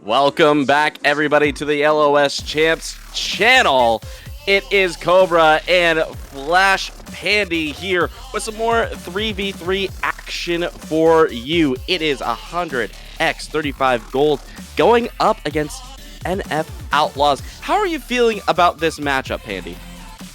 Welcome back, everybody, to the LOS Champs channel. It is Cobra and Flash Pandy here with some more 3v3 action for you. It is 100x35 gold going up against NF Outlaws. How are you feeling about this matchup, Pandy?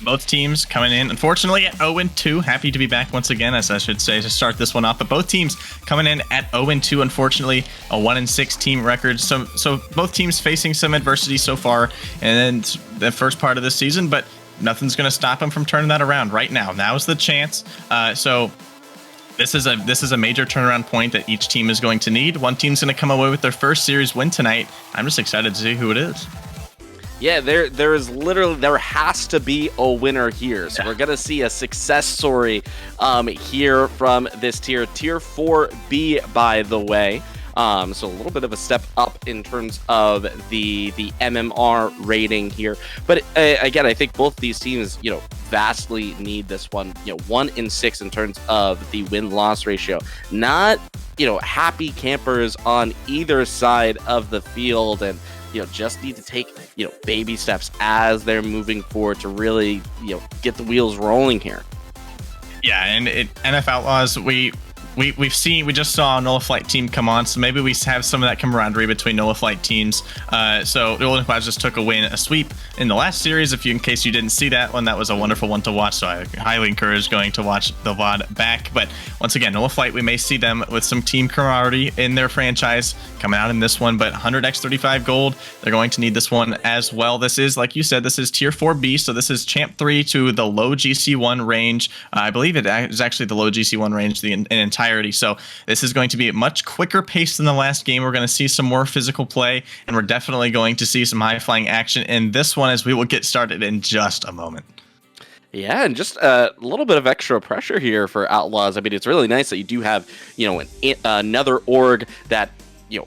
Both teams coming in, unfortunately, at 0-2. Happy to be back once again, as I should say, to start this one off. But both teams coming in at 0-2, unfortunately, a 1-6 team record. So both teams facing some adversity so far in the first part of the season, but nothing's going to stop them from turning that around right now. Now's the chance. So this is a major turnaround point that each team is going to need. One team's going to come away with their first series win tonight. I'm just excited to see who it is. Yeah, there has to be a winner here. So we're going to see a success story here from this tier 4B, by the way. So a little bit of a step up in terms of the MMR rating here. But again, I think both these teams, vastly need this one, 1-6 in terms of the win-loss ratio. Not, happy campers on either side of the field, and just need to take, baby steps as they're moving forward to really, get the wheels rolling here. Yeah, and NF Outlaws, we just saw a Nola Flight team come on, so maybe we have some of that camaraderie between Nola Flight teams. So the Golden Clouds just took a sweep in the last series. In case you didn't see that one, that was a wonderful one to watch. So I highly encourage going to watch the VOD back. But once again, Nola Flight, we may see them with some team camaraderie in their franchise coming out in this one. But 100x35 gold, they're going to need this one as well. This is, like you said, this is tier 4B, so this is champ 3 to the low GC1 range. I believe it is actually the low GC1 range in entirety. So this is going to be a much quicker pace than the last game. We're going to see some more physical play, and we're definitely going to see some high-flying action in this one, as we will get started in just a moment. Yeah, and just a little bit of extra pressure here for Outlaws. I mean, it's really nice that you do have, another org that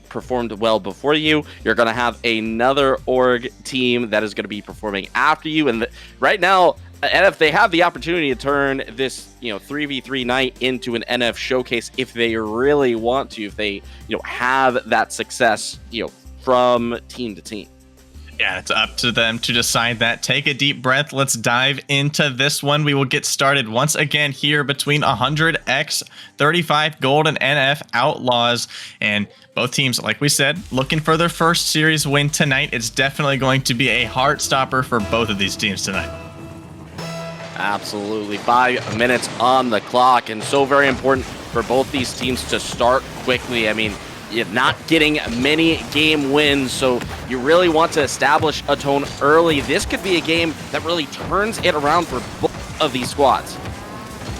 performed well before you. You're going to have another org team that is going to be performing after you. And right now, NF, they have the opportunity to turn this, 3v3 night into an NF showcase if they really want to, if they, have that success, from team to team. Yeah, it's up to them to decide that. Take a deep breath. Let's dive into this one. We will get started once again here between 100x35 gold and NF Outlaws. And both teams, like we said, looking for their first series win tonight. It's definitely going to be a heart stopper for both of these teams tonight. Absolutely. 5 minutes on the clock, and so very important for both these teams to start quickly. I mean, you're not getting many game wins, so you really want to establish a tone early. This could be a game that really turns it around for both of these squads.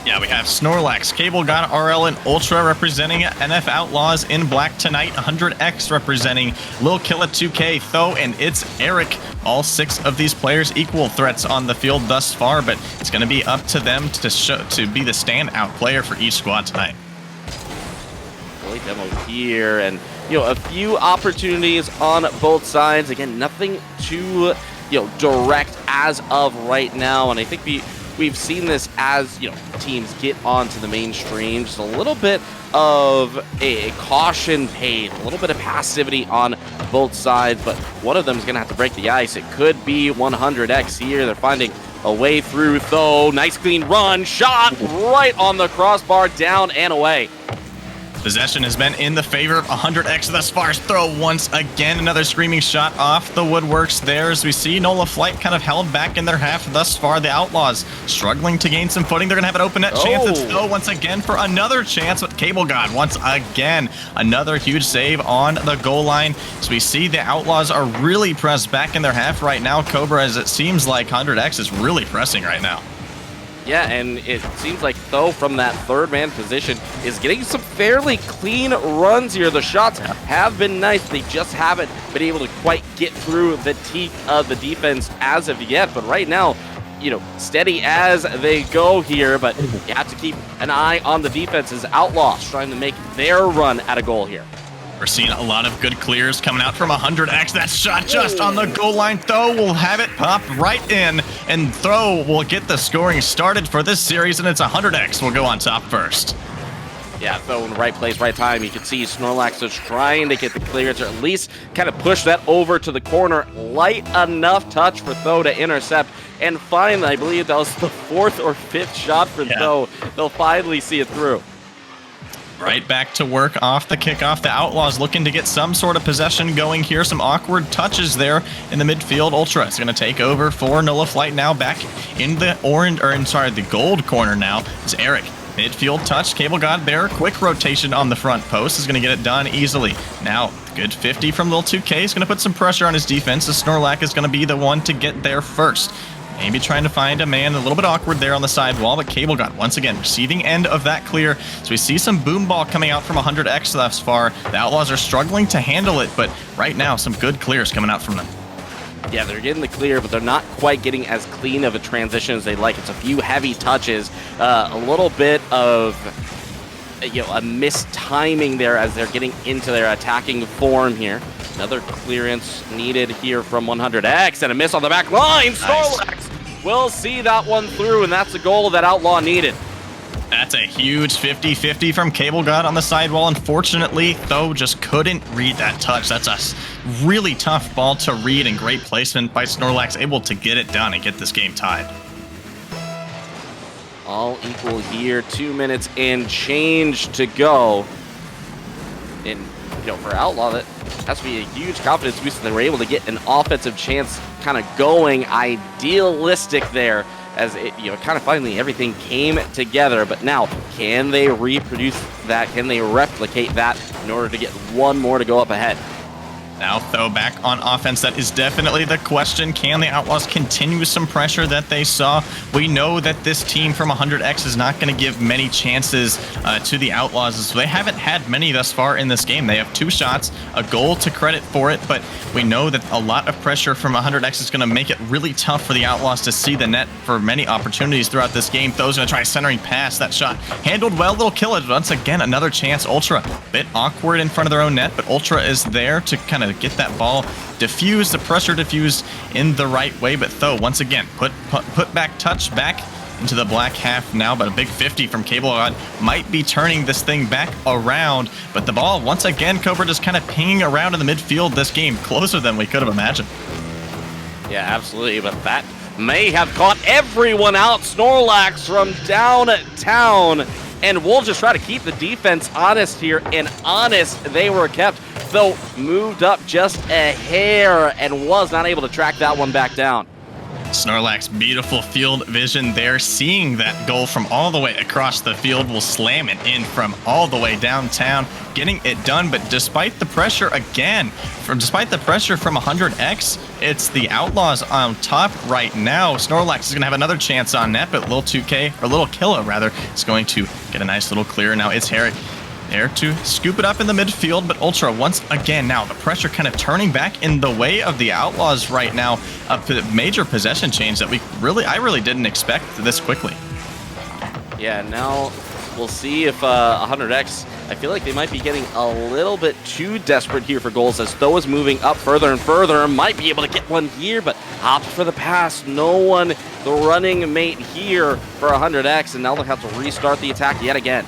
Yeah, we have Snorlax, Cable God, RL, and Ultra representing NF Outlaws in black tonight. 100X representing Lil Killa 2K, Tho, and it's Eric. All 6 of these players equal threats on the field thus far, but it's going to be up to them to be the standout player for each squad tonight. Really demo here, and a few opportunities on both sides. Again, nothing too direct as of right now, and I think we've seen this as teams get onto the mainstream. Just a little bit of a caution paid, a little bit of passivity on both sides, but one of them is going to have to break the ice. It could be 100x here. They're finding a way through, though. Nice clean run, shot right on the crossbar, down and away. Possession has been in the favor of 100x thus far. Throw once again. Another screaming shot off the woodworks there, as we see Nola Flight kind of held back in their half thus far. The Outlaws struggling to gain some footing. They're going to have an open net chance. It's Throw once again for another chance with Cable God. Once again, another huge save on the goal line. So we see the Outlaws are really pressed back in their half right now, Cobra, as it seems like 100x is really pressing right now. Yeah, and it seems like Tho from that third man position is getting some fairly clean runs here. The shots have been nice. They just haven't been able to quite get through the teeth of the defense as of yet. But right now, steady as they go here. But you have to keep an eye on the defense as Outlaws trying to make their run at a goal here. We're seeing a lot of good clears coming out from 100x. That shot just on the goal line. Tho will have it pop right in, and Tho will get the scoring started for this series, and it's 100x will go on top first. Yeah, Tho in the right place, right time. You can see Snorlax is trying to get the clearance, or at least kind of push that over to the corner. Light enough touch for Tho to intercept. And finally, I believe that was the 4th or 5th shot for Tho. They'll finally see it through. Right back to work off the kickoff. The Outlaws looking to get some sort of possession going here. Some awkward touches there in the midfield. Ultra is going to take over for Nola Flight now. Back in the the gold corner now is Eric. Midfield touch, Cable God Bear, quick rotation on the front post is going to get it done easily. Now, good 50 from Lil 2K is going to put some pressure on his defense. The Snorlax is going to be the one to get there first. Maybe trying to find a man, a little bit awkward there on the side wall, but Cable God, once again, receiving end of that clear. So we see some boom ball coming out from 100X thus far. The Outlaws are struggling to handle it, but right now, some good clears coming out from them. Yeah, they're getting the clear, but they're not quite getting as clean of a transition as they'd like. It's a few heavy touches, a little bit of a mistiming there as they're getting into their attacking form here. Another clearance needed here from 100X, and a miss on the back line. Snorlax will see that one through, and that's the goal that Outlaw needed. That's a huge 50-50 from Cable God on the sidewall. Unfortunately, Tho just couldn't read that touch. That's a really tough ball to read, and great placement by Snorlax, able to get it done and get this game tied. All equal here, 2 minutes and change to go. And, for Outlaw, that has to be a huge confidence boost that they were able to get an offensive chance kind of going, idealistic there, as it, kind of finally everything came together. But now, can they reproduce that? Can they replicate that in order to get one more to go up ahead? Now, Tho back on offense. That is definitely the question. Can the Outlaws continue some pressure that they saw? We know that this team from 100X is not going to give many chances to the Outlaws. So they haven't had many thus far in this game. They have 2 shots, a goal to credit for it, but we know that a lot of pressure from 100X is going to make it really tough for the Outlaws to see the net for many opportunities throughout this game. Tho's going to try centering pass. That shot handled well. They'll kill it. Once again, another chance. Ultra, bit awkward in front of their own net, but Ultra is there to kind of get that ball diffused, the pressure diffused in the right way. But Tho, once again, put back touch back into the black half now, but a big 50 from Cable God might be turning this thing back around. But the ball, once again, Cobra just kind of pinging around in the midfield this game, closer than we could have imagined. Yeah, absolutely, but that may have caught everyone out. Snorlax from downtown, and we'll just try to keep the defense honest here, and honest they were kept. Though moved up just a hair and was not able to track that one back down. Snorlax, beautiful field vision there, seeing that goal from all the way across the field, will slam it in from all the way downtown, getting it done. But despite the pressure again, despite the pressure from 100X, it's the Outlaws on top right now. Snorlax is going to have another chance on net, but Lil 2K, or Lil Killa rather, is going to get a nice little clear. Now it's Herrick there to scoop it up in the midfield, but Ultra once again, now the pressure kind of turning back in the way of the Outlaws right now. A major possession change that I really didn't expect this quickly. Yeah, now we'll see if 100X, I feel like they might be getting a little bit too desperate here for goals, as Tho is moving up further and further. Might be able to get one here, but opts for the pass. No one, the running mate here for 100X, and now they'll have to restart the attack yet again.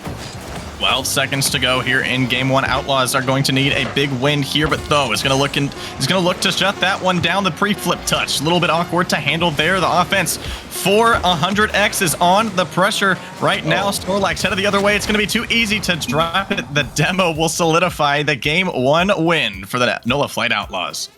12 seconds to go here in game 1. Outlaws are going to need a big win here, but Tho is going to look to shut that one down. The pre-flip touch, a little bit awkward to handle there. The offense for 100X is on the pressure right now. Snorlax headed the other way. It's going to be too easy to drop it. The demo will solidify the game 1 win for the Nola Flight Outlaws.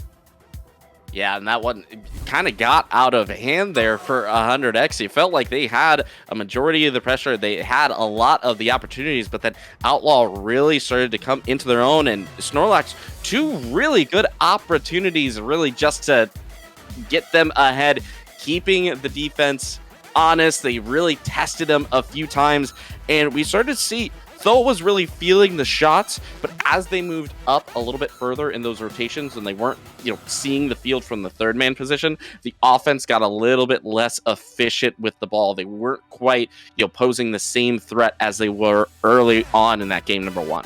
Yeah, and that one kind of got out of hand there for 100X. It felt like they had a majority of the pressure. They had a lot of the opportunities, but then Outlaw really started to come into their own, and Snorlax, 2 really good opportunities really just to get them ahead, keeping the defense honest. They really tested them a few times, and we started to see Tho was really feeling the shots, but as they moved up a little bit further in those rotations and they weren't, seeing the field from the 3rd man position, the offense got a little bit less efficient with the ball. They weren't quite, posing the same threat as they were early on in that game number 1.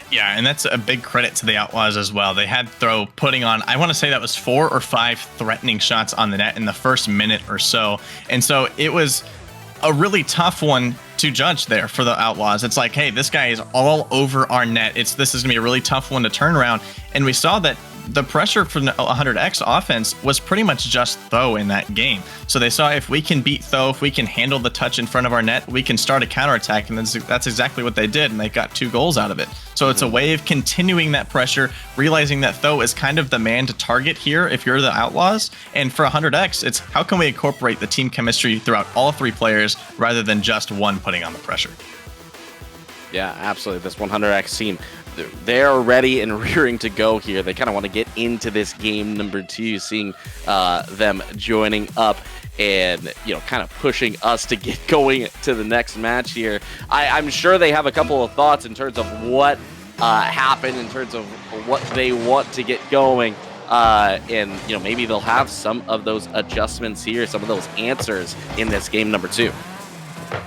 Yeah, and that's a big credit to the Outlaws as well. They had Tho putting on, I want to say that was 4 or 5 threatening shots on the net in the first minute or so. And so it was a really tough one to judge there for the Outlaws. It's like, hey, this guy is all over our net. This is gonna be a really tough one to turn around. And we saw that the pressure from the 100X offense was pretty much just Tho in that game. So they saw if we can beat Tho, if we can handle the touch in front of our net, we can start a counterattack, and that's exactly what they did, and they got 2 goals out of it. So it's a way of continuing that pressure, realizing that Tho is kind of the man to target here if you're the Outlaws. And for 100X, it's how can we incorporate the team chemistry throughout all 3 players rather than just one putting on the pressure. Yeah, absolutely. This 100X team, they're ready and rearing to go here. They kind of want to get into this game number 2, seeing them joining up and, you know, kind of pushing us to get going to the next match here. I'm sure they have a couple of thoughts in terms of what happened, in terms of what they want to get going. And, you know, maybe they'll have some of those adjustments here, some of those answers in this game number 2.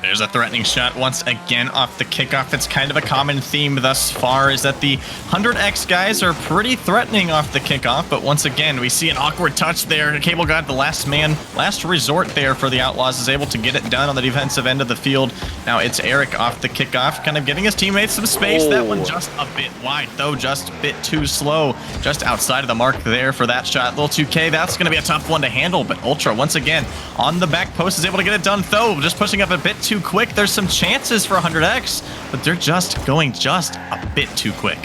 There's a threatening shot once again off the kickoff. It's kind of a common theme thus far is that the 100X guys are pretty threatening off the kickoff, but once again, we see an awkward touch there. Cable God, the last man, last resort there for the Outlaws, is able to get it done on the defensive end of the field. Now it's Eric off the kickoff, kind of giving his teammates some space. That one just a bit wide, though, just a bit too slow. Just outside of the mark there for that shot. Little 2K, that's going to be a tough one to handle, but Ultra, once again, on the back post, is able to get it done. Though, just pushing up a bit too quick. There's some chances for 100X, but they're just going just a bit too quick.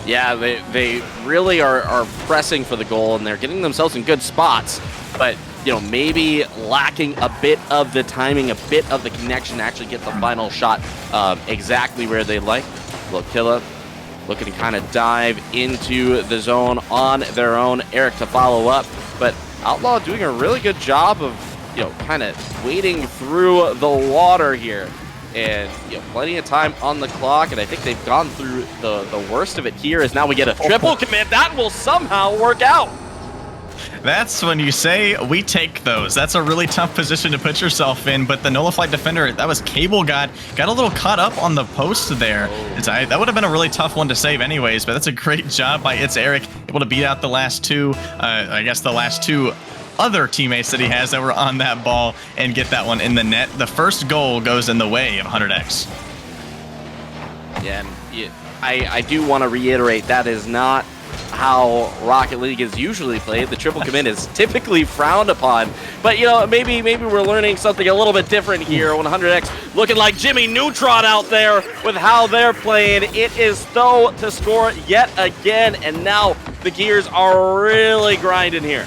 Yeah, they really are pressing for the goal, and they're getting themselves in good spots, but, you know, maybe lacking a bit of the timing, a bit of the connection to actually get the final shot exactly where they like. Lokilla looking to kind of dive into the zone on their own. Eric to follow up, but Outlaw doing a really good job of, you know, kind of wading through the water here. And, you know, plenty of time on the clock, and I think they've gone through the worst of it here, as now we get a triple commit. That will somehow work out. That's when you say, we take those. That's a really tough position to put yourself in, but the nullified defender, that was Cable got a little caught up on the post there. That would have been a really tough one to save anyways, but that's a great job by It's Eric, able to beat out the last 2, I guess the last 2 other teammates that he has that were on that ball and get that one in the net. The first goal goes in the way of 100X. Yeah, and I do want to reiterate, that is not how Rocket League is usually played. The triple commit is typically frowned upon, but, you know, maybe we're learning something a little bit different here. 100X looking like Jimmy Neutron out there with how they're playing. It is Tho to score yet again, and now the gears are really grinding here.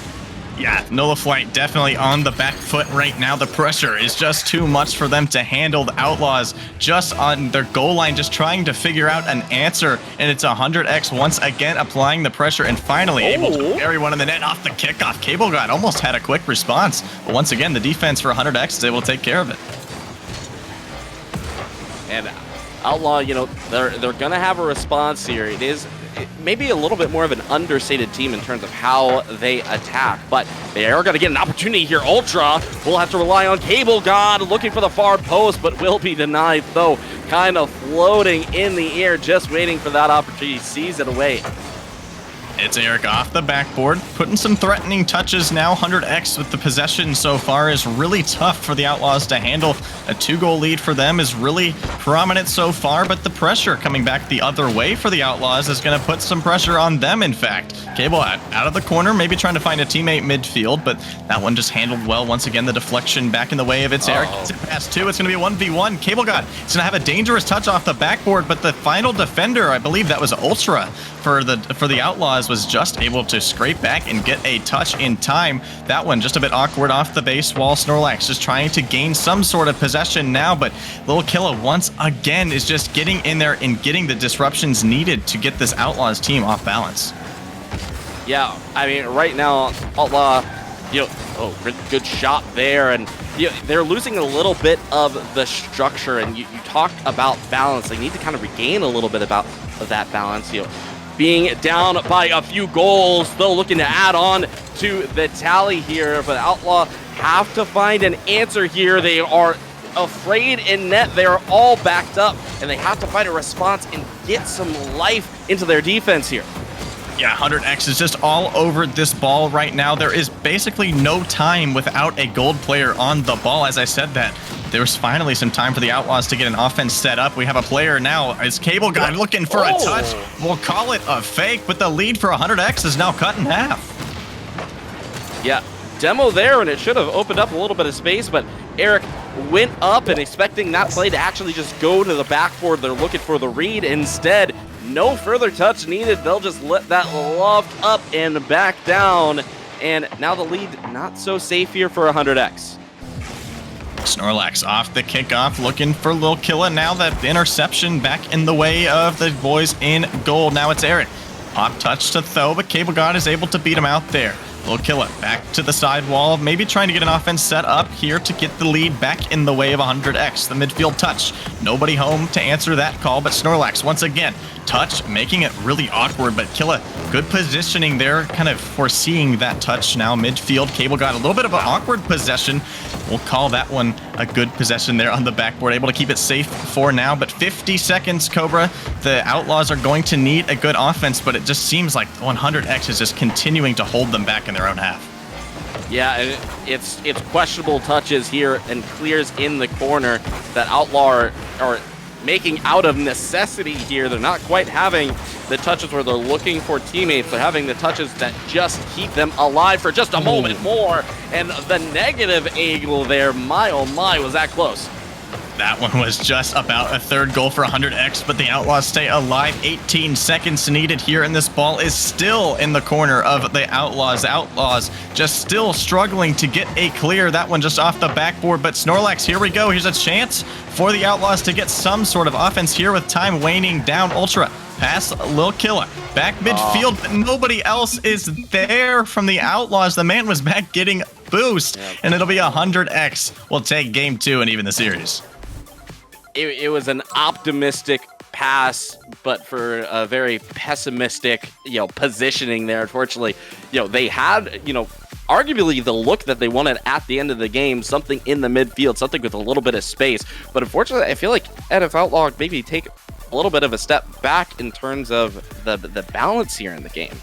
Yeah, Nulliflight definitely on the back foot right now. The pressure is just too much for them to handle. The Outlaws just on their goal line, just trying to figure out an answer. And it's 100X once again applying the pressure and finally able to bury one in the net off the kickoff. Cable God almost had a quick response. But once again, the defense for 100X is able to take care of it. And Outlaw, you know, they're going to have a response here. It is maybe a little bit more of an understated team in terms of how they attack, but they are going to get an opportunity here. Ultra will have to rely on Cable God, looking for the far post, but will be denied, though, kind of floating in the air, just waiting for that opportunity, sees it away. It's Eric off the backboard, putting some threatening touches now. 100X with the possession so far is really tough for the Outlaws to handle. A 2-goal lead for them is really prominent so far, but the pressure coming back the other way for the Outlaws is going to put some pressure on them, in fact. Cable out of the corner, maybe trying to find a teammate midfield, but that one just handled well. Once again, the deflection back in the way of It's Eric. It's past 2. It's going to be a 1v1. Cable God is going to have a dangerous touch off the backboard, but the final defender, I believe that was Ultra for the Outlaws, was just able to scrape back and get a touch in time. That one just a bit awkward off the base wall. Snorlax just trying to gain some sort of possession now, but Little Killa once again is just getting in there and getting the disruptions needed to get this Outlaws team off balance. Yeah, I mean, right now, Outlaw, you know, good shot there, and you know, they're losing a little bit of the structure, and you talk about balance. They need to kind of regain a little bit of that balance, you know. Being down by a few goals, though, looking to add on to the tally here. But Outlaw have to find an answer here. They are afraid in net. They are all backed up, and they have to find a response and get some life into their defense here. Yeah, 100X is just all over this ball right now. There is basically no time without a gold player on the ball. As I said that, there's finally some time for the Outlaws to get an offense set up. We have a player now. Is Cable Guy looking for a touch? We'll call it a fake, but the lead for 100X is now cut in half. Yeah, demo there, and it should have opened up a little bit of space, but Eric went up and expecting that play to actually just go to the backboard. They're looking for the read. Instead, no further touch needed. They'll just let that loft up and back down. And now the lead not so safe here for 100X. Snorlax off the kickoff, looking for Lil Killa. Now that interception back in the way of the boys in goal. Now it's Eric. Pop touch to Tho, but Cable God is able to beat him out there. Lil Killa back to the side wall, maybe trying to get an offense set up here to get the lead back in the way of 100X. The midfield touch. Nobody home to answer that call, but Snorlax once again. Touch, making it really awkward, but Killa, good positioning there, kind of foreseeing that touch now. Midfield, Cable got a little bit of an awkward possession. We'll call that one a good possession there on the backboard. Able to keep it safe for now, but 50 seconds, Cobra. The Outlaws are going to need a good offense, but it just seems like 100X is just continuing to hold them back in their own half. Yeah, and it's questionable touches here and clears in the corner that Outlaw are making out of necessity here. They're not quite having the touches where they're looking for teammates. They're having the touches that just keep them alive for just a moment more. And the negative angle there, my oh my, was that close. That one was just about a third goal for 100X, but the Outlaws stay alive. 18 seconds needed here, and this ball is still in the corner of the Outlaws. Outlaws just still struggling to get a clear. That one just off the backboard, but Snorlax, here we go. Here's a chance for the Outlaws to get some sort of offense here with time waning down. Ultra pass Lil Killa. Back midfield, but nobody else is there from the Outlaws. The man was back getting boost, and it'll be 100X. We'll take game 2 and even the series. It was an optimistic pass, but for a very pessimistic, positioning there. Unfortunately, they had, arguably the look that they wanted at the end of the game, something in the midfield, something with a little bit of space. But unfortunately, I feel like NF Outlaw maybe take a little bit of a step back in terms of the balance here in the game.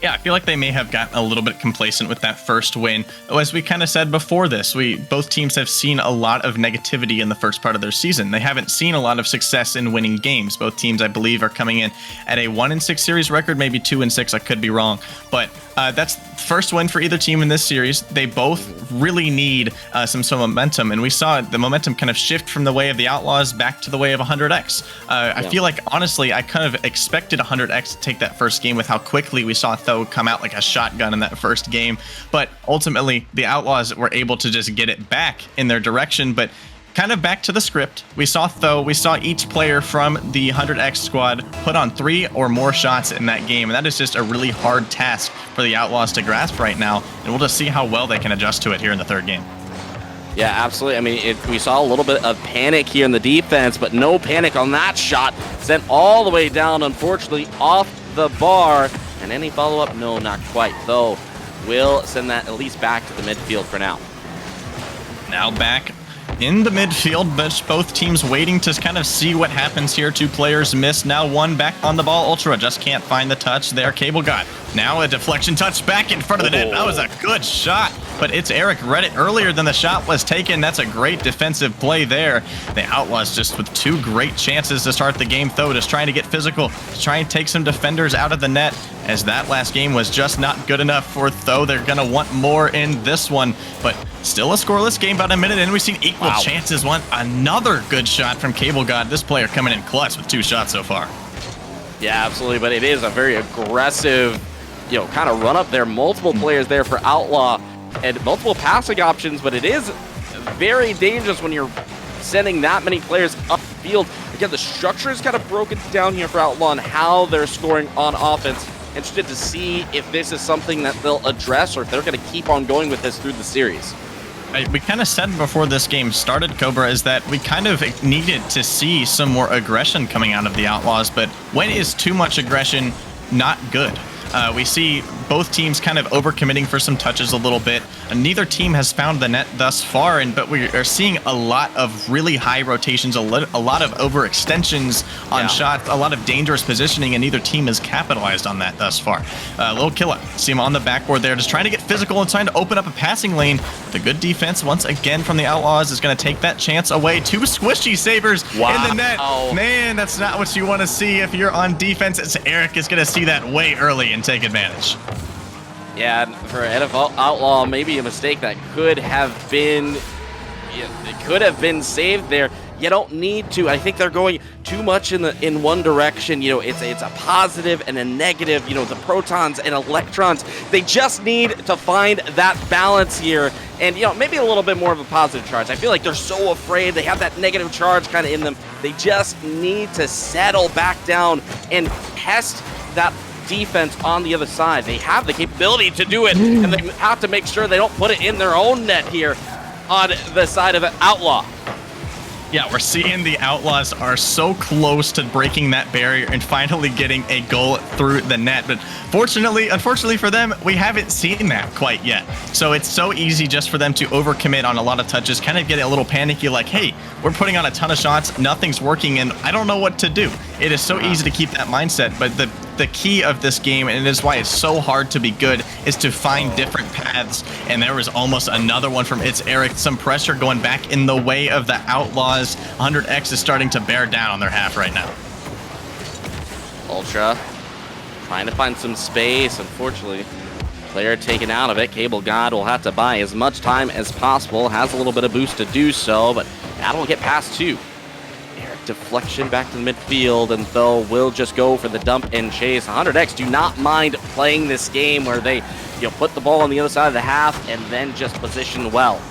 Yeah, I feel like they may have gotten a little bit complacent with that first win. As we kind of said before this, both teams have seen a lot of negativity in the first part of their season. They haven't seen a lot of success in winning games. Both teams, I believe, are coming in at a 1-6 series record, maybe 2-6. I could be wrong, but that's the first win for either team in this series. They both really need some momentum, and we saw the momentum kind of shift from the way of the Outlaws back to the way of 100X. I feel like, honestly, I kind of expected 100X to take that first game with how quickly we saw Tho come out like a shotgun in that first game, but ultimately the Outlaws were able to just get it back in their direction. But kind of back to the script, we saw each player from the 100X squad put on 3 or more shots in that game, and that is just a really hard task for the Outlaws to grasp right now, and we'll just see how well they can adjust to it here in the third game. Yeah, absolutely. I mean, we saw a little bit of panic here in the defense, but no panic on that shot. Sent all the way down, unfortunately, off the bar. And any follow-up? No, not quite. Though, we'll send that at least back to the midfield for now. Now back in the midfield, but both teams waiting to kind of see what happens here. 2 players missed. Now 1 back on the ball. Ultra just can't find the touch there. Cable got now a deflection touch back in front of the net. That was a good shot, but it's Eric read it earlier than the shot was taken. That's a great defensive play there. The Outlaws just with 2 great chances to start the game. Tho just trying to get physical, to try and take some defenders out of the net, as that last game was just not good enough for Tho. They're going to want more in this one, but still a scoreless game. About a minute in, we've seen equal chances. Another good shot from Cable God. This player coming in clutch with 2 shots so far. Yeah, absolutely, but it is a very aggressive, kind of run up there. Multiple players there for Outlaw and multiple passing options, but it is very dangerous when you're sending that many players upfield. Again, the structure is kind of broken down here for Outlaw and how they're scoring on offense. Interested to see if this is something that they'll address or if they're going to keep on going with this through the series. We kind of said before this game started, Cobra, is that we kind of needed to see some more aggression coming out of the Outlaws, but when is too much aggression not good? We see both teams kind of overcommitting for some touches a little bit. And neither team has found the net thus far, but we are seeing a lot of really high rotations, a lot of overextensions on shots, a lot of dangerous positioning, and neither team has capitalized on that thus far. Lil Killa, see him on the backboard there, just trying to get physical and trying to open up a passing lane. The good defense once again from the Outlaws is going to take that chance away. 2 squishy savers in the net. Man, that's not what you want to see if you're on defense. It's Eric is going to see that way early and take advantage. Yeah, for NFL Outlaw, maybe a mistake that could have been, it could have been saved there. You don't need to. I think they're going too much in one direction. You know, it's a positive and a negative. You know, the protons and electrons. They just need to find that balance here, and you know, maybe a little bit more of a positive charge. I feel like they're so afraid. They have that negative charge kind of in them. They just need to settle back down and test that defense on the other side. They have the capability to do it, and they have to make sure they don't put it in their own net here on the side of Outlaw. Yeah, we're seeing the Outlaws are so close to breaking that barrier and finally getting a goal through the net. But unfortunately for them, we haven't seen that quite yet. So it's so easy just for them to overcommit on a lot of touches, kind of get a little panicky like, hey, we're putting on a ton of shots, nothing's working, and I don't know what to do. It is so easy to keep that mindset, but the key of this game, and it is why it's so hard to be good, is to find different paths. And there was almost another one from It's Eric. Some pressure going back in the way of the Outlaws. 100X is starting to bear down on their half right now. Ultra trying to find some space. Unfortunately, player taken out of it. Cable God will have to buy as much time as possible. Has a little bit of boost to do so, but that will get past 2. Deflection back to the midfield, and though will just go for the dump and chase. 100X do not mind playing this game where they put the ball on the other side of the half and then just position well.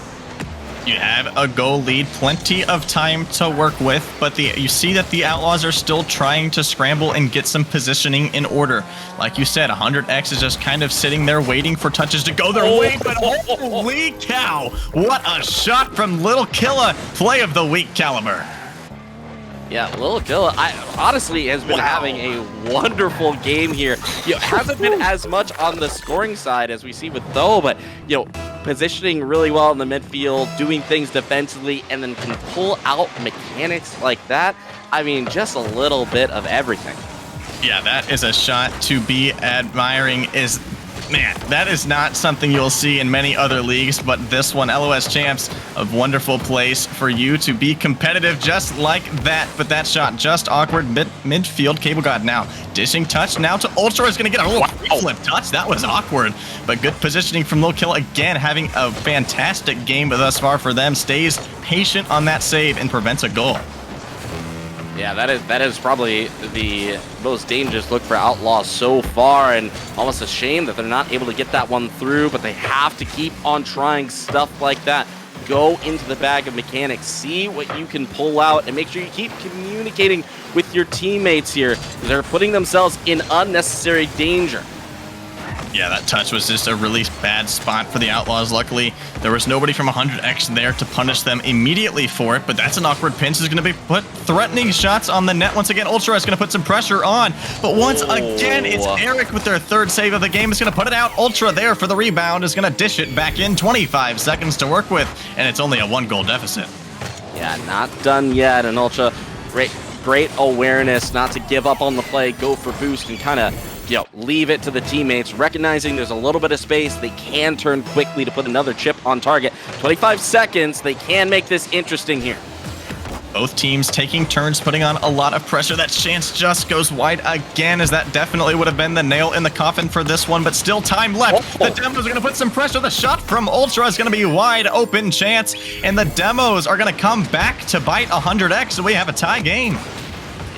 You have a goal lead, plenty of time to work with, but you see that the Outlaws are still trying to scramble and get some positioning in order. Like you said, 100X is just kind of sitting there waiting for touches to go their way, but holy cow, what a shot from Lil Killa, play of the week caliber. Yeah, Lil Killa, honestly has been having a wonderful game here. Hasn't been as much on the scoring side as we see with Tho, but positioning really well in the midfield, doing things defensively, and then can pull out mechanics like that. I mean, just a little bit of everything. Yeah, that is a shot to be admiring. Man, that is not something you'll see in many other leagues, but this one, LOS Champs, a wonderful place for you to be competitive just like that. But that shot just awkward midfield. Cable God now dishing touch now to Ultra is going to get a flip touch. That was awkward, but good positioning from Lil Killa. Again, having a fantastic game thus far for them. Stays patient on that save and prevents a goal. Yeah, that is probably the most dangerous look for Outlaws so far, and almost a shame that they're not able to get that one through, but they have to keep on trying stuff like that. Go into the bag of mechanics, see what you can pull out, and make sure you keep communicating with your teammates here. They're putting themselves in unnecessary danger. Yeah, that touch was just a really bad spot for the Outlaws. Luckily, there was nobody from 100X there to punish them immediately for it, but that's an awkward pinch. Is going to be put threatening shots on the net. Once again, Ultra is going to put some pressure on, but once again, it's Eric with their 3rd save of the game. Is going to put it out. Ultra there for the rebound, is going to dish it back in. 25 seconds to work with, and it's only a 1-goal deficit. Yeah, not done yet, and Ultra, great awareness not to give up on the play, go for boost, and kind of leave it to the teammates, recognizing there's a little bit of space. They can turn quickly to put another chip on target. 25 seconds, they can make this interesting here. Both teams taking turns putting on a lot of pressure. That chance just goes wide again, as that definitely would have been the nail in the coffin for this one, but still time left. The Demos are going to put some pressure. The shot from Ultra is going to be wide open chance, and the Demos are going to come back to bite 100X, so we have a tie game.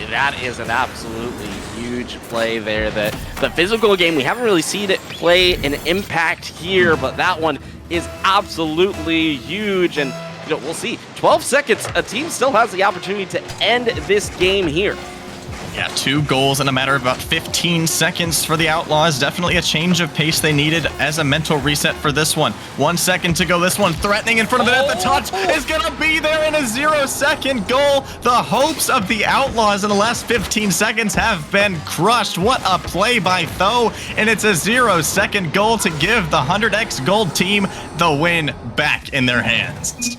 That is an absolutely huge play there. The physical game, we haven't really seen it play an impact here, but that one is absolutely huge. And we'll see. 12 seconds, a team still has the opportunity to end this game here. Yeah, 2 goals in a matter of about 15 seconds for the Outlaws. Definitely a change of pace they needed as a mental reset for this one. 1 second to go. This one threatening in front of the net. The touch is going to be there in a 0-second goal. The hopes of the Outlaws in the last 15 seconds have been crushed. What a play by Tho. And it's a 0-second goal to give the 100X Gold team the win back in their hands.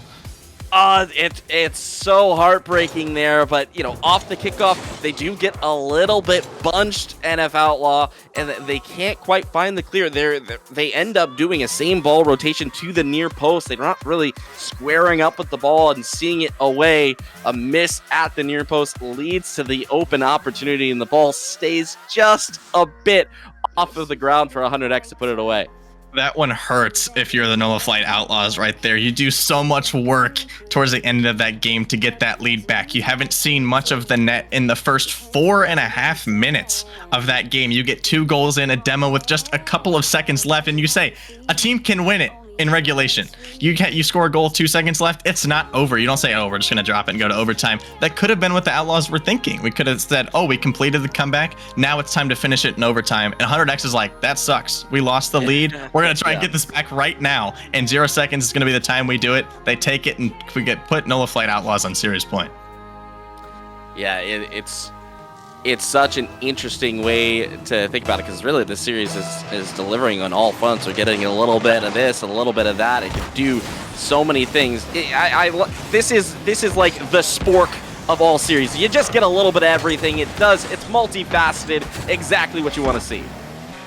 It's so heartbreaking there, but, you know, off the kickoff, they do get a little bit bunched, NF Outlaw, and they can't quite find the clear. They end up doing a same ball rotation to the near post. They're not really squaring up with the ball and seeing it away. A miss at the near post leads to the open opportunity, and the ball stays just a bit off of the ground for 100X to put it away. That one hurts if you're the Nola Flight Outlaws right there. You do so much work towards the end of that game to get that lead back. You haven't seen much of the net in the first 4.5 minutes of that game. You get 2 goals in a demo with just a couple of seconds left, and you say, a team can win it in regulation. You score a goal, 2 seconds left, it's not over. You don't say, oh, we're just going to drop it and go to overtime. That could have been what the Outlaws were thinking. We could have said, oh, we completed the comeback, now it's time to finish it in overtime. And 100X is like, that sucks. We lost the lead. We're going to try and get this back right now. And 0 seconds is going to be the time we do it. They take it, and we put Nola Flight Outlaws on serious point. Yeah, it's such an interesting way to think about it, because really this series is delivering on all fronts. We're getting a little bit of this, a little bit of that. It can do so many things. This is like the spork of all series. You just get a little bit of everything. It's multifaceted, exactly what you want to see.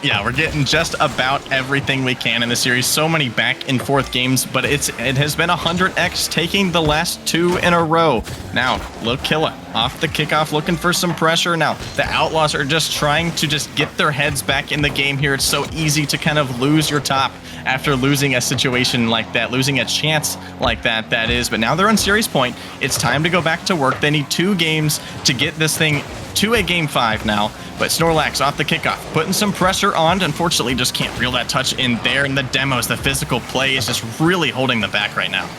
Yeah, we're getting just about everything we can in the series. So many back and forth games, but it has been 100X taking the last 2 in a row. Now, Lil Killa off the kickoff looking for some pressure. Now, the Outlaws are just trying to just get their heads back in the game here. It's so easy to kind of lose your top after losing a situation like that, losing a chance like that is. But now they're on series point. It's time to go back to work. They need 2 games to get this thing to a game 5 now. But Snorlax off the kickoff, putting some pressure on. Unfortunately, just can't reel that touch in there. And the demos, the physical play is just really holding them back right now.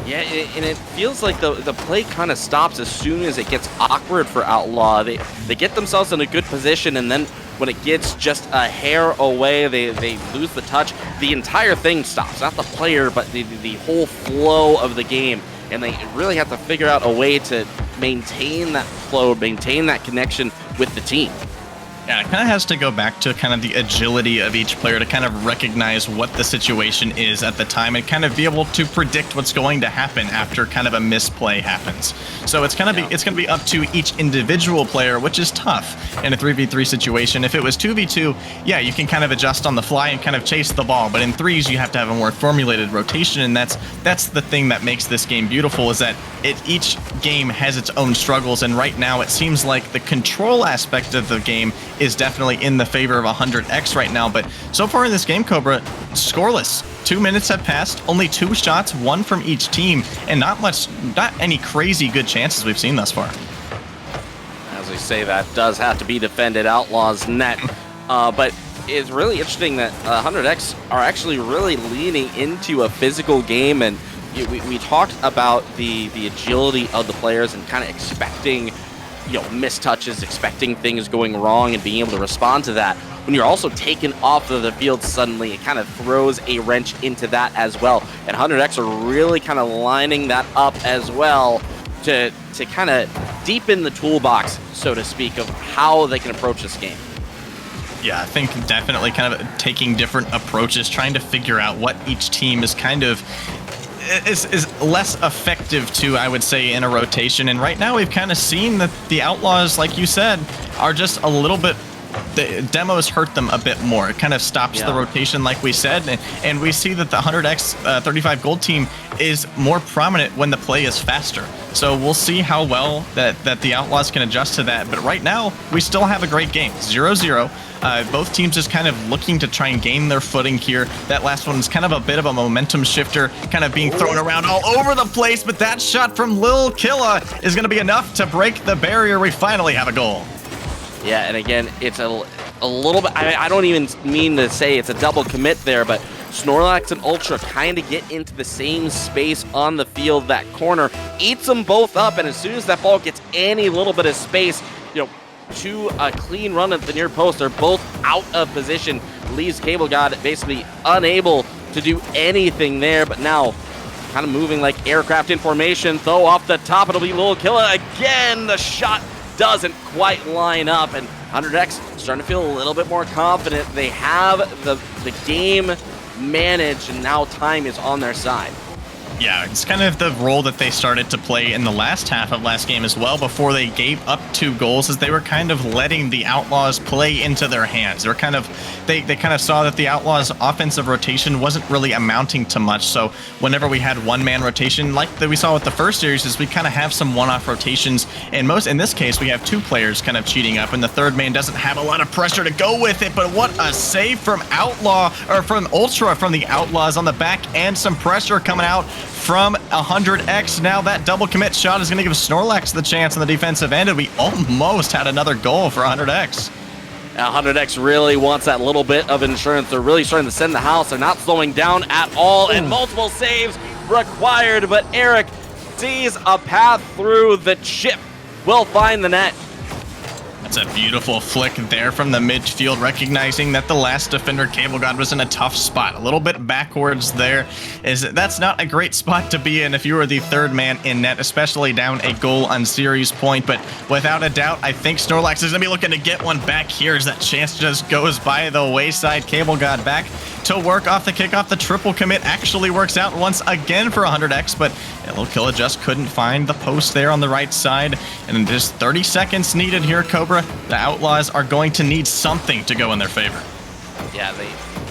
Yeah, and it feels like the play kind of stops as soon as it gets awkward for Outlaw. They get themselves in a good position, and then when it gets just a hair away, they lose the touch. The entire thing stops, not the player, but the whole flow of the game. And they really have to figure out a way to maintain that flow, maintain that connection with the team. Yeah, it kind of has to go back to kind of the agility of each player to kind of recognize what the situation is at the time and kind of be able to predict what's going to happen after kind of a misplay happens. So it's going to be up to each individual player, which is tough in a 3v3 situation. If it was 2v2, yeah, you can kind of adjust on the fly and kind of chase the ball. But in threes, you have to have a more formulated rotation, and that's the thing that makes this game beautiful, is that each game has its own struggles. And right now, it seems like the control aspect of the game is definitely in the favor of 100X right now. But so far in this game, Cobra, scoreless. 2 minutes have passed, only 2 shots, 1 from each team, and not any crazy good chances we've seen thus far. As we say, that does have to be defended. Outlaws net. But it's really interesting that 100X are actually really leaning into a physical game, and we talked about the agility of the players and kind of expecting missed touches, expecting things going wrong and being able to respond to that. When you're also taken off of the field suddenly, it kind of throws a wrench into that as well. And 100X are really kind of lining that up as well to kind of deepen the toolbox, so to speak, of how they can approach this game. Yeah, I think definitely kind of taking different approaches, trying to figure out what each team is kind of is less effective to, I would say, in a rotation. And right now we've kind of seen that the Outlaws, like you said, are just a little bit, the demos hurt them a bit more. It kind of stops the rotation, like we said, and we see that the 100X 35 gold team is more prominent when the play is faster. So we'll see how well that the Outlaws can adjust to that. But right now, we still have a great game, 0-0. Both teams just kind of looking to try and gain their footing here. That last one is kind of a bit of a momentum shifter, kind of being thrown around all over the place, but that shot from Lil Killa is going to be enough to break the barrier. We finally have a goal. Yeah, and again, it's a little bit, I don't even mean to say it's a double commit there, but Snorlax and Ultra kind of get into the same space on the field. That corner eats them both up, and as soon as that ball gets any little bit of space, to a clean run at the near post, they're both out of position. Leaves Cable God basically unable to do anything there, but now kind of moving like aircraft in formation. Though off the top, it'll be Lil Killa again. The shot doesn't quite line up, and 100X starting to feel a little bit more confident. They have the game managed, and now time is on their side. Yeah, it's kind of the role that they started to play in the last half of last game as well, before they gave up 2 goals, as they were kind of letting the Outlaws play into their hands. They were kind of they kind of saw that the Outlaws' offensive rotation wasn't really amounting to much. So whenever we had one-man rotation, like that we saw with the first series, is we kind of have some one-off rotations. And in this case, we have 2 players kind of cheating up, and the third man doesn't have a lot of pressure to go with it. But what a save from from Ultra from the Outlaws on the back, and some pressure coming out from 100X. Now that double commit shot is going to give Snorlax the chance on the defensive end, and we almost had another goal for 100X. 100X really wants that little bit of insurance. They're really starting to send the house. They're not slowing down at all, and multiple saves required, but Eric sees a path through. The chip will find the net. That's a beautiful flick there from the midfield, recognizing that the last defender, Cable God, was in a tough spot. A little bit backwards there. That's not a great spot to be in if you were the third man in net, especially down a goal on series point. But without a doubt, I think Snorlax is going to be looking to get one back here, as that chance just goes by the wayside. Cable God back to work off the kickoff. The triple commit actually works out once again for 100X, but Lil Killa just couldn't find the post there on the right side. And just 30 seconds needed here, Cobra. The Outlaws are going to need something to go in their favor. Yeah,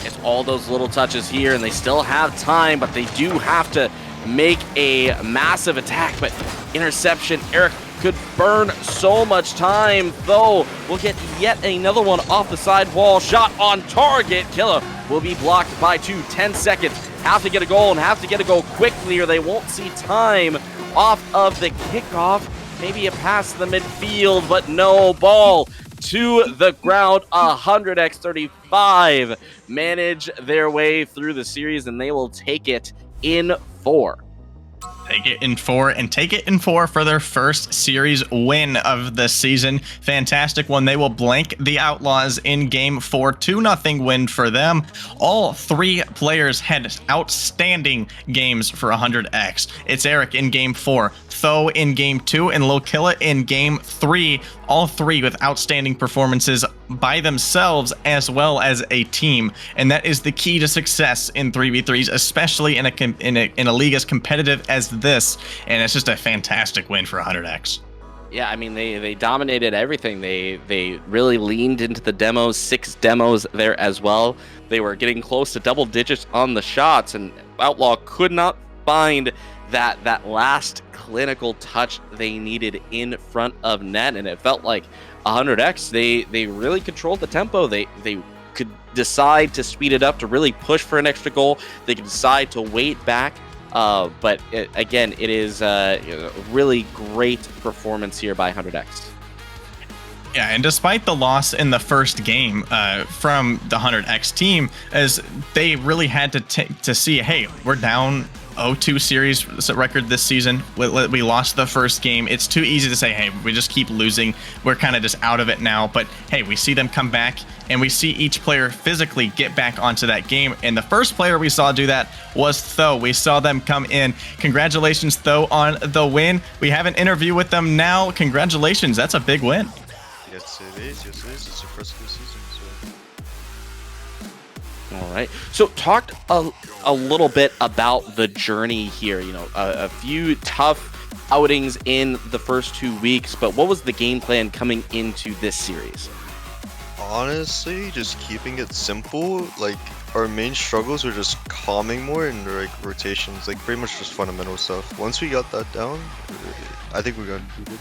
it's all those little touches here, and they still have time, but they do have to make a massive attack. But interception, Eric could burn so much time, though. We'll get yet another one off the side wall. Shot on target. Killa will be blocked by 10 seconds. Have to get a goal, and have to get a goal quickly, or they won't see time off of the kickoff. Maybe a pass to the midfield, but no, ball to the ground. 100X 35 manage their way through the series, and they will take it in 4. Take it in 4, and take it in 4 for their first series win of the season. Fantastic one. They will blank the Outlaws in game 4. 2-0 win for them. All 3 players had outstanding games for 100X. It's Eric in game 4, Tho in game 2, and Lil Killa in game 3. All 3 with outstanding performances by themselves as well as a team, and that is the key to success in 3v3s, especially in a league as competitive as this. And it's just a fantastic win for 100X. Yeah, I mean, they dominated everything. They really leaned into the demos. 6 demos there as well. They were getting close to double digits on the shots, and Outlaw could not find that last clinical touch they needed in front of net. And it felt like 100X, they really controlled the tempo. They could decide to speed it up, to really push for an extra goal. They could decide to wait back. But again, it is a really great performance here by 100X. Yeah, and despite the loss in the first game from the 100X team, as they really had to see, hey, we're down 0-2 series record this season. We lost the first game. It's too easy to say, hey, we just keep losing. We're kind of just out of it now. But hey, we see them come back, and we see each player physically get back onto that game. And the first player we saw do that was Tho. We saw them come in. Congratulations, Tho, on the win. We have an interview with them now. Congratulations. That's a big win. Yes, it is. Yes, it is. It's the first of the season, so. All right. So talked a little bit about the journey here. A few tough outings in the first 2 weeks, but what was the game plan coming into this series? Honestly, just keeping it simple. Like, our main struggles were just calming more and like rotations, like pretty much just fundamental stuff. Once we got that down, I think we're gonna do good.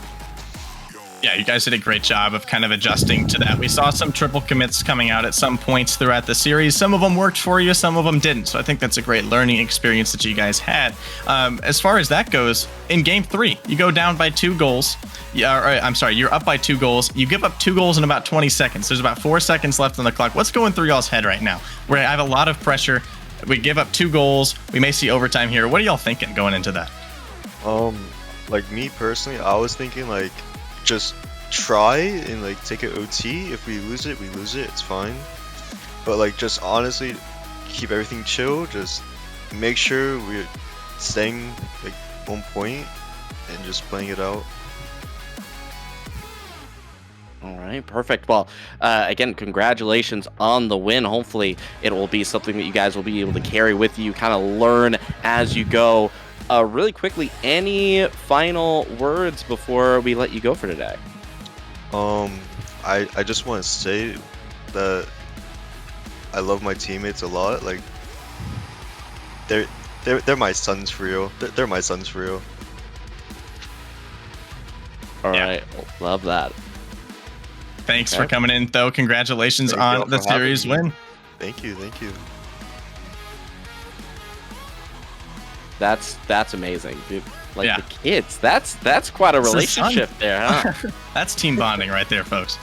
Yeah, you guys did a great job of kind of adjusting to that. We saw some triple commits coming out at some points throughout the series. Some of them worked for you, some of them didn't. So I think that's a great learning experience that you guys had. As far as that goes, in game 3, you go down by 2 goals. I'm sorry, you're up by 2 goals. You give up 2 goals in about 20 seconds. There's about 4 seconds left on the clock. What's going through y'all's head right now? Where I have a lot of pressure. We give up 2 goals. We may see overtime here. What are y'all thinking going into that? Like me personally, I was thinking like just try and like take an OT. If we lose it, we lose it. It's fine. But like just honestly, keep everything chill. Just make sure we're staying like on point and just playing it out. All right, perfect. Well, again, congratulations on the win. Hopefully, it will be something that you guys will be able to carry with you, kind of learn as you go. Really quickly, any final words before we let you go for today? I just want to say that I love my teammates a lot. Like they're my sons for real. They're my sons for real. All right, love that. Thanks for coming in, though. Congratulations Thank you on the for having series me. win. Thank you. That's amazing, dude. Like Yeah. the kids, that's quite a It's his son. relationship there, huh? That's team bonding right there, folks.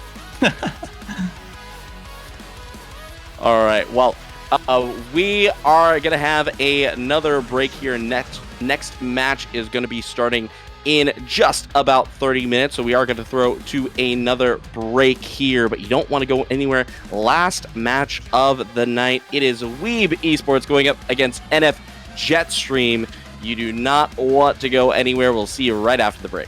All right. Well, we are gonna have another break here. Next match is gonna be starting in just about 30 minutes, so we are going to throw to another break here, but you don't want to go anywhere. Last match of the night, it is Weeb Esports going up against NF Jetstream. You do not want to go anywhere. We'll see you right after the break.